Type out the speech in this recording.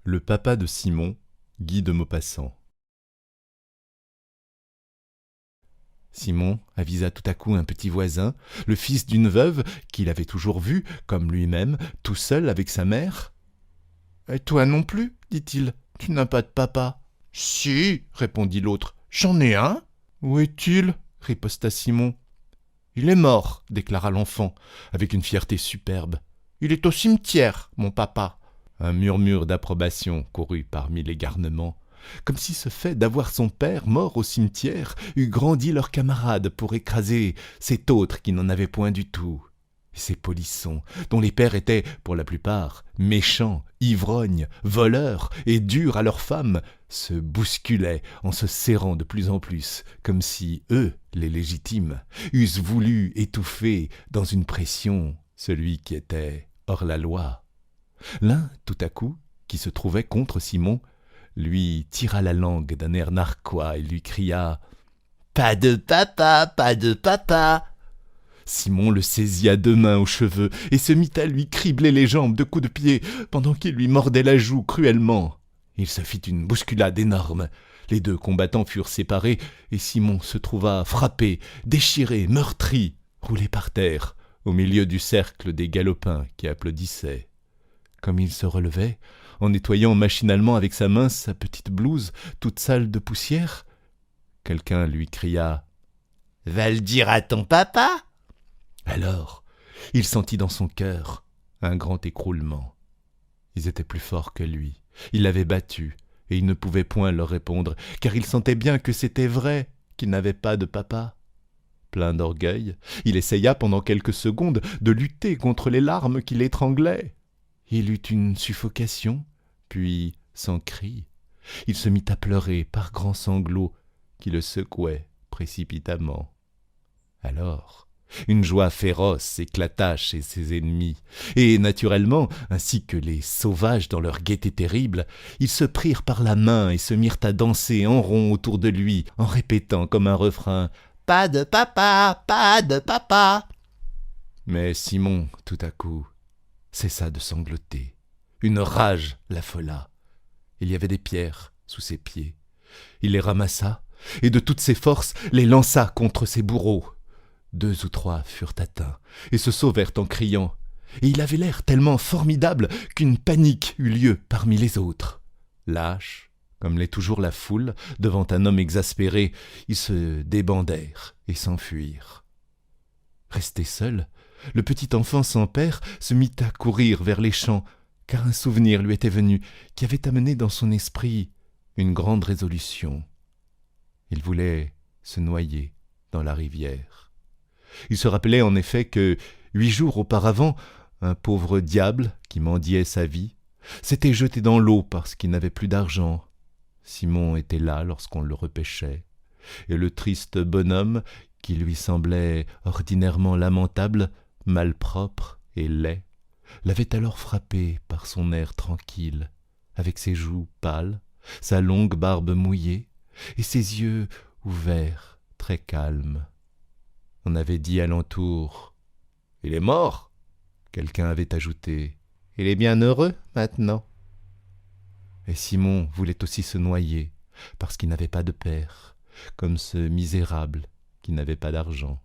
Le papa de Simon, Guy de Maupassant. Simon avisa tout à coup un petit voisin, le fils d'une veuve qu'il avait toujours vu, comme lui-même, tout seul avec sa mère. « Et toi non plus, dit-il, tu n'as pas de papa. »« Si, répondit l'autre, j'en ai un. »« Où est-il » riposta Simon. « Il est mort, déclara l'enfant, avec une fierté superbe. « Il est au cimetière, mon papa. » Un murmure d'approbation courut parmi les garnements, comme si ce fait d'avoir son père mort au cimetière eût grandi leurs camarades pour écraser cet autre qui n'en avait point du tout. Et ces polissons, dont les pères étaient, pour la plupart, méchants, ivrognes, voleurs et durs à leurs femmes, se bousculaient en se serrant de plus en plus, comme si eux, les légitimes, eussent voulu étouffer dans une pression celui qui était hors la loi. L'un, tout à coup, qui se trouvait contre Simon, lui tira la langue d'un air narquois et lui cria « Pas de papa, pas de papa !» Simon le saisit à 2 mains aux cheveux et se mit à lui cribler les jambes de coups de pied pendant qu'il lui mordait la joue cruellement. Il se fit une bousculade énorme. Les 2 combattants furent séparés et Simon se trouva frappé, déchiré, meurtri, roulé par terre, au milieu du cercle des galopins qui applaudissaient. Comme il se relevait, en nettoyant machinalement avec sa main sa petite blouse toute sale de poussière, quelqu'un lui cria « Va le dire à ton papa !» Alors, il sentit dans son cœur un grand écroulement. Ils étaient plus forts que lui, il l'avait battu, et il ne pouvait point leur répondre, car il sentait bien que c'était vrai qu'il n'avait pas de papa. Plein d'orgueil, il essaya pendant quelques secondes de lutter contre les larmes qui l'étranglaient. Il eut une suffocation, puis, sans cri, il se mit à pleurer par grands sanglots qui le secouaient précipitamment. Alors, une joie féroce éclata chez ses ennemis, et naturellement, ainsi que les sauvages dans leur gaieté terrible, ils se prirent par la main et se mirent à danser en rond autour de lui, en répétant comme un refrain « Pas de papa, pas de papa !» Mais Simon, tout à coup, cessa de sangloter. Une rage l'affola. Il y avait des pierres sous ses pieds. Il les ramassa et de toutes ses forces les lança contre ses bourreaux. 2 ou 3 furent atteints et se sauvèrent en criant. Et il avait l'air tellement formidable qu'une panique eut lieu parmi les autres. Lâches, comme l'est toujours la foule, devant un homme exaspéré, ils se débandèrent et s'enfuirent. Resté seul, le petit enfant sans père se mit à courir vers les champs, car un souvenir lui était venu qui avait amené dans son esprit une grande résolution. Il voulait se noyer dans la rivière. Il se rappelait en effet que 8 jours auparavant, un pauvre diable qui mendiait sa vie s'était jeté dans l'eau parce qu'il n'avait plus d'argent. Simon était là lorsqu'on le repêchait, et le triste bonhomme, qui lui semblait ordinairement lamentable, malpropre et laid, l'avait alors frappé par son air tranquille, avec ses joues pâles, sa longue barbe mouillée et ses yeux ouverts, très calmes. On avait dit alentour « Il est mort !» Quelqu'un avait ajouté « Il est bien heureux maintenant !» Et Simon voulait aussi se noyer, parce qu'il n'avait pas de père, comme ce misérable qui n'avait pas d'argent.